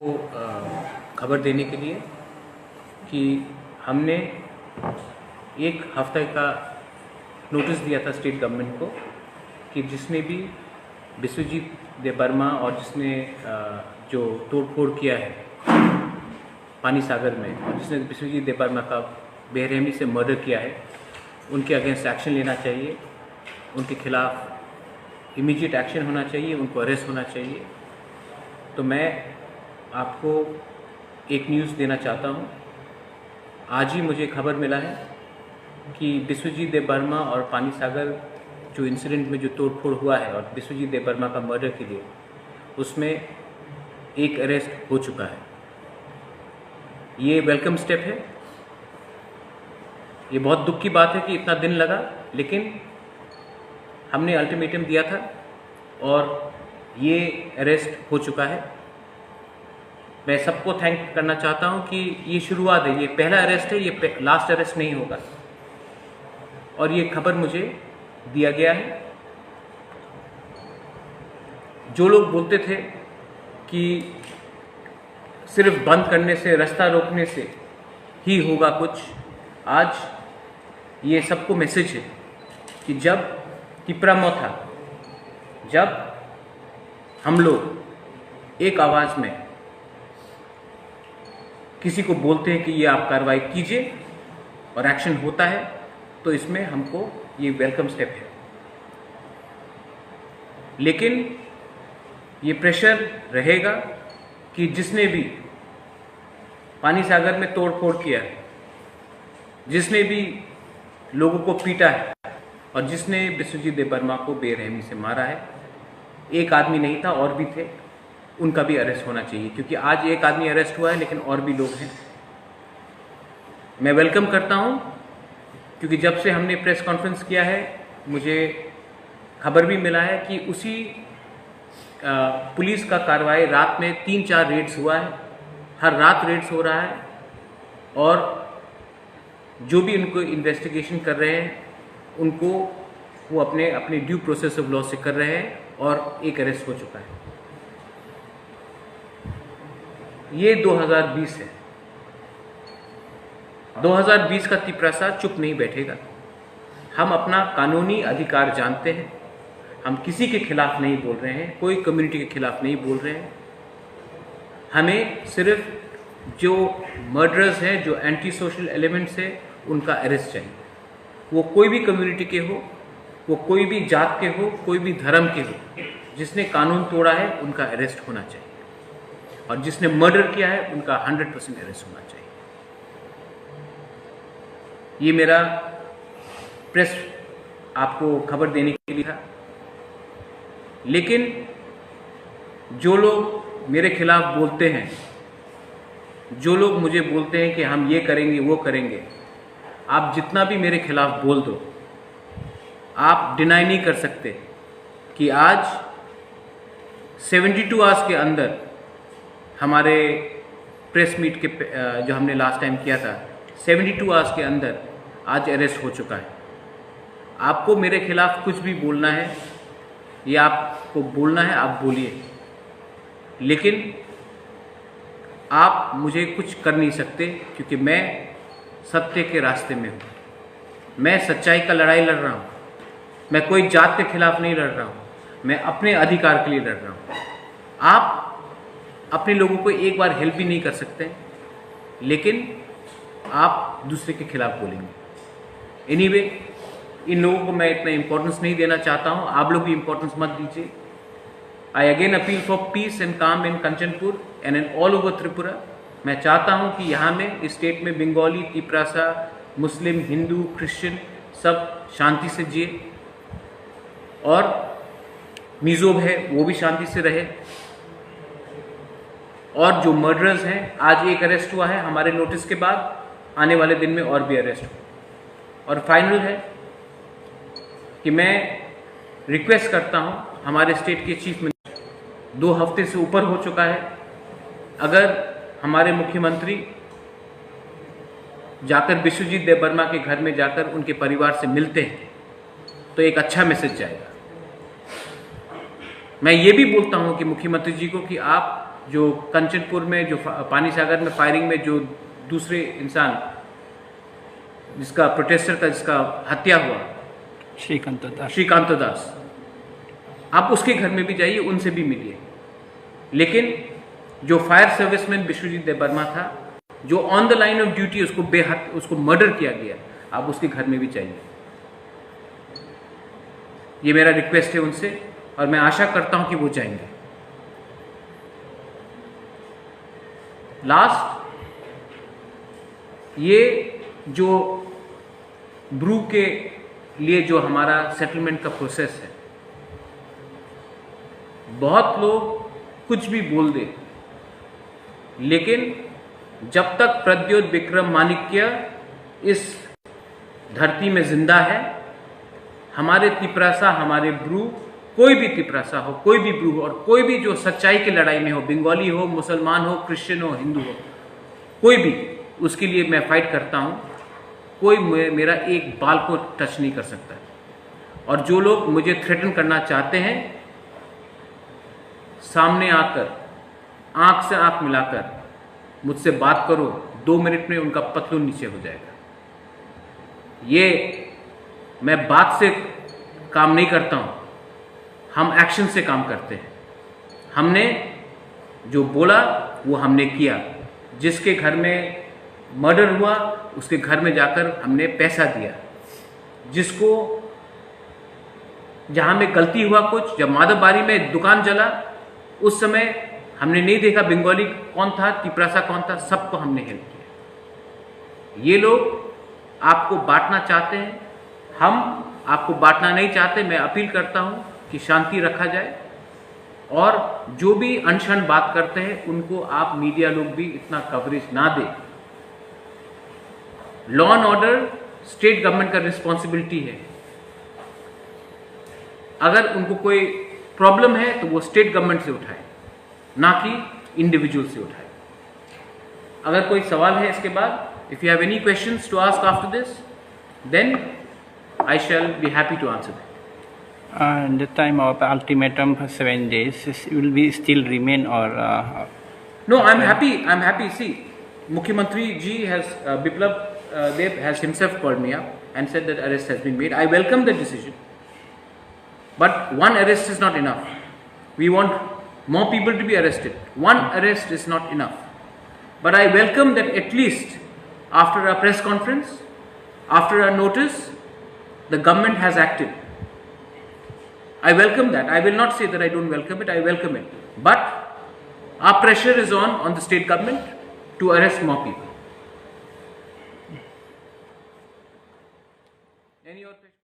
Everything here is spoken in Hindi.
को खबर देने के लिए कि हमने एक हफ्ते का नोटिस दिया था स्टेट गवर्नमेंट को कि जिसने भी बिस्वजीत देबबर्मा और जिसने जो तोड़फोड़ किया है पानी सागर में और जिसने बिस्वजीत देबबर्मा का बेरहमी से मर्डर किया है उनके अगेंस्ट एक्शन लेना चाहिए, उनके खिलाफ इमीडिएट एक्शन होना चाहिए, उनको अरेस्ट होना चाहिए। तो मैं आपको एक न्यूज़ देना चाहता हूँ। आज ही मुझे खबर मिला है कि बिस्वजीत देबबर्मा और पानी सागर जो इंसिडेंट में जो तोड़फोड़ हुआ है और बिस्वजीत देबबर्मा का मर्डर के लिए उसमें एक अरेस्ट हो चुका है। ये वेलकम स्टेप है। ये बहुत दुख की बात है कि इतना दिन लगा, लेकिन हमने अल्टीमेटम दिया था और ये अरेस्ट हो चुका है। मैं सबको थैंक करना चाहता हूँ कि ये शुरुआत है, ये पहला अरेस्ट है, ये लास्ट अरेस्ट नहीं होगा। और ये खबर मुझे दिया गया है। जो लोग बोलते थे कि सिर्फ बंद करने से, रास्ता रोकने से ही होगा कुछ, आज ये सबको मैसेज है कि जब तिपरामो था, जब हम लोग एक आवाज़ में किसी को बोलते हैं कि ये आप कार्रवाई कीजिए और एक्शन होता है, तो इसमें हमको ये वेलकम स्टेप है। लेकिन ये प्रेशर रहेगा कि जिसने भी पानी सागर में तोड़फोड़ किया है, जिसने भी लोगों को पीटा है और जिसने बिस्वजीत देबबर्मा को बेरहमी से मारा है, एक आदमी नहीं था और भी थे, उनका भी अरेस्ट होना चाहिए। क्योंकि आज एक आदमी अरेस्ट हुआ है लेकिन और भी लोग हैं। मैं वेलकम करता हूं क्योंकि जब से हमने प्रेस कॉन्फ्रेंस किया है मुझे खबर भी मिला है कि उसी पुलिस का कार्रवाई रात में 3-4 रेड्स हुआ है, हर रात रेड्स हो रहा है और जो भी उनको इन्वेस्टिगेशन कर रहे हैं उनको वो अपने ड्यू प्रोसेस ऑफ लॉ से कर रहे हैं और एक अरेस्ट हो चुका है। ये 2020 है। 2020 का तिपरासा चुप नहीं बैठेगा। हम अपना कानूनी अधिकार जानते हैं। हम किसी के खिलाफ नहीं बोल रहे हैं, कोई कम्युनिटी के खिलाफ नहीं बोल रहे हैं। हमें सिर्फ जो मर्डरर्स हैं, जो एंटी सोशल एलिमेंट्स हैं, उनका अरेस्ट चाहिए। वो कोई भी कम्युनिटी के हो, वो कोई भी जात के हो, कोई भी धर्म के हो, जिसने कानून तोड़ा है उनका अरेस्ट होना चाहिए और जिसने मर्डर किया है उनका 100% अरेस्ट होना चाहिए। ये मेरा प्रेस आपको खबर देने के लिए था। लेकिन जो लोग मेरे खिलाफ बोलते हैं, जो लोग मुझे बोलते हैं कि हम ये करेंगे वो करेंगे, आप जितना भी मेरे खिलाफ बोल दो, आप डिनाई नहीं कर सकते कि आज 72 आवर्स के अंदर हमारे प्रेस मीट के जो हमने लास्ट टाइम किया था, 72 आवर्स के अंदर आज अरेस्ट हो चुका है। आपको मेरे खिलाफ कुछ भी बोलना है या आपको बोलना है, आप बोलिए, लेकिन आप मुझे कुछ कर नहीं सकते क्योंकि मैं सत्य के रास्ते में हूँ। मैं सच्चाई का लड़ाई लड़ रहा हूँ। मैं कोई जात के खिलाफ नहीं लड़ रहा हूँ, मैं अपने अधिकार के लिए लड़ रहा हूँ। आप अपने लोगों को एक बार हेल्प भी नहीं कर सकते, लेकिन आप दूसरे के खिलाफ बोलेंगे। एनीवे, इन लोगों को मैं इतना इम्पोर्टेंस नहीं देना चाहता हूँ। आप लोग भी इम्पोर्टेंस मत दीजिए। I again appeal for peace and calm in Kanchanpur and in all over Tripura. मैं चाहता हूँ कि यहाँ में इस स्टेट में बंगाली, तिपरासा, मुस्लिम, हिंदू, क्रिश्चियन सब शांति से जिए और मिजोब है वो भी शांति से रहे। और जो मर्डरर्स हैं, आज एक अरेस्ट हुआ है हमारे नोटिस के बाद, आने वाले दिन में और भी अरेस्ट हो। और फाइनल है कि मैं रिक्वेस्ट करता हूं हमारे स्टेट के चीफ मिनिस्टर, 2 हफ्ते से ऊपर हो चुका है, अगर हमारे मुख्यमंत्री जाकर बिस्वजीत देबबर्मा के घर में जाकर उनके परिवार से मिलते हैं तो एक अच्छा मैसेज जाएगा। मैं ये भी बोलता हूं कि मुख्यमंत्री जी को कि आप जो कंचनपुर में जो पानी सागर में फायरिंग में जो दूसरे इंसान जिसका प्रोटेस्टर का जिसका हत्या हुआ, श्रीकांत दास, आप उसके घर में भी जाइए, उनसे भी मिलिए। लेकिन जो फायर सर्विसमैन विश्वजीत देबबर्मा था, जो on the line of duty उसको मर्डर किया गया, आप उसके घर में भी जाइए। ये मेरा रिक्वेस्ट है उनसे, और मैं आशा करता हूं कि वो जाएंगे। लास्ट, ये जो ब्रू के लिए जो हमारा सेटलमेंट का प्रोसेस है, बहुत लोग कुछ भी बोल दे, लेकिन जब तक प्रद्योत विक्रम माणिक्य इस धरती में जिंदा है, हमारे तिपरासा, हमारे ब्रू, कोई भी तिपरासा हो, कोई भी ब्रू हो, और कोई भी जो सच्चाई की लड़ाई में हो, बंगाली हो, मुसलमान हो, क्रिश्चियन हो, हिंदू हो, कोई भी, उसके लिए मैं फाइट करता हूं। कोई मेरा एक बाल को टच नहीं कर सकता। और जो लोग मुझे थ्रेटन करना चाहते हैं, सामने आकर आंख से आंख मिलाकर मुझसे बात करो, 2 मिनट में उनका पतलून नीचे हो जाएगा। ये मैं बात से काम नहीं करता हूं, हम एक्शन से काम करते हैं। हमने जो बोला वो हमने किया। जिसके घर में मर्डर हुआ उसके घर में जाकर हमने पैसा दिया। जिसको जहां में गलती हुआ कुछ, जब माधवबारी में दुकान जला उस समय हमने नहीं देखा बंगाली कौन था, तिपरासा कौन था, सबको हमने हेल्प किया। ये लोग आपको बांटना चाहते हैं, हम आपको बांटना नहीं चाहते। मैं अपील करता हूं कि शांति रखा जाए, और जो भी अनशन बात करते हैं उनको आप मीडिया लोग भी इतना कवरेज ना दें। Law and order state government का रिस्पॉन्सिबिलिटी है। अगर उनको कोई प्रॉब्लम है तो वो स्टेट गवर्नमेंट से उठाए, ना कि इंडिविजुअल से उठाए। अगर कोई सवाल है इसके बाद, if you have any questions to ask after this, then I shall be happy to answer that. The time of ultimatum for 7 days will be still remain, or no? I'm happy. I'm happy. See, Mukhyamantri ji has Biplab Deb has himself called me up and said that arrest has been made. I welcome the decision, but one arrest is not enough. We want more people to be arrested. One arrest is not enough. But I welcome that at least after a press conference, after a notice, the government has acted. I welcome that. I will not say that I don't welcome it. I welcome it. But our pressure is on the state government to arrest more people. Any other question?